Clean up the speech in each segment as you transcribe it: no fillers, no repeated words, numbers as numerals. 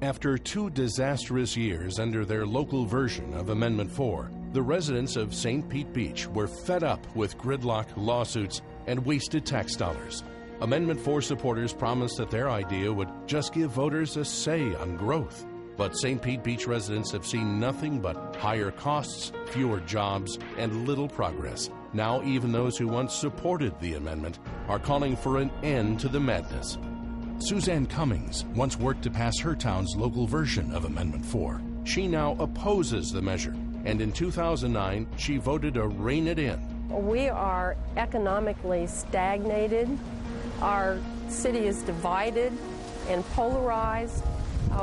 After 2 disastrous years under their local version of Amendment 4, the residents of St. Pete Beach were fed up with gridlock lawsuits and wasted tax dollars. Amendment 4 supporters promised that their idea would just give voters a say on growth. But St. Pete Beach residents have seen nothing but higher costs, fewer jobs, and little progress. Now even those who once supported the amendment are calling for an end to the madness. Suzanne Cummings once worked to pass her town's local version of Amendment 4. She now opposes the measure, and in 2009, she voted to rein it in. We are economically stagnated. Our city is divided and polarized.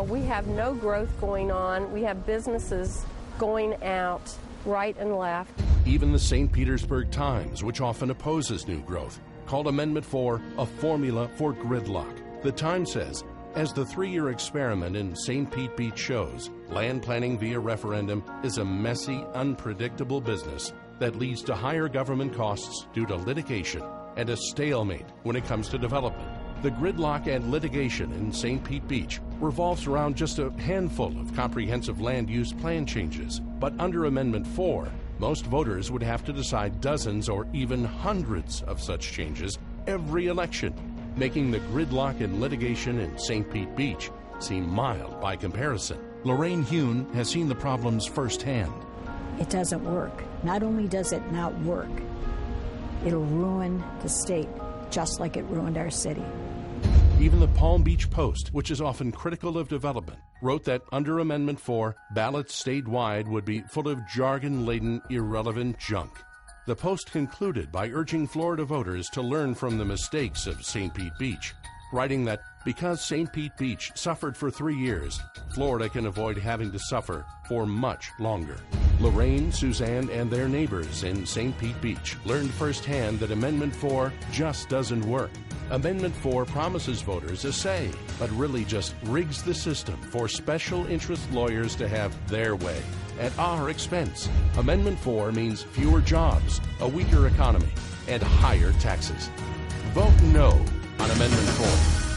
We have no growth going on. We have businesses going out right and left. Even the St. Petersburg Times, which often opposes new growth, called Amendment 4 a formula for gridlock. The Times says, as the 3-year experiment in St. Pete Beach shows, land planning via referendum is a messy, unpredictable business that leads to higher government costs due to litigation and a stalemate when it comes to development. The gridlock and litigation in St. Pete Beach revolves around just a handful of comprehensive land use plan changes. But under Amendment 4, most voters would have to decide dozens or even hundreds of such changes every election, making the gridlock and litigation in St. Pete Beach seem mild by comparison. Lorraine Hune has seen the problems firsthand. It doesn't work. Not only does it not work, it'll ruin the state just like it ruined our city. Even the Palm Beach Post, which is often critical of development, wrote that under Amendment 4, ballots statewide would be full of jargon-laden, irrelevant junk. The Post concluded by urging Florida voters to learn from the mistakes of St. Pete Beach, writing that because St. Pete Beach suffered for 3 years, Florida can avoid having to suffer for much longer. Lorraine, Suzanne, and their neighbors in St. Pete Beach learned firsthand that Amendment 4 just doesn't work. Amendment 4 promises voters a say, but really just rigs the system for special interest lawyers to have their way at our expense. Amendment 4 means fewer jobs, a weaker economy, and higher taxes. Vote no on Amendment 4.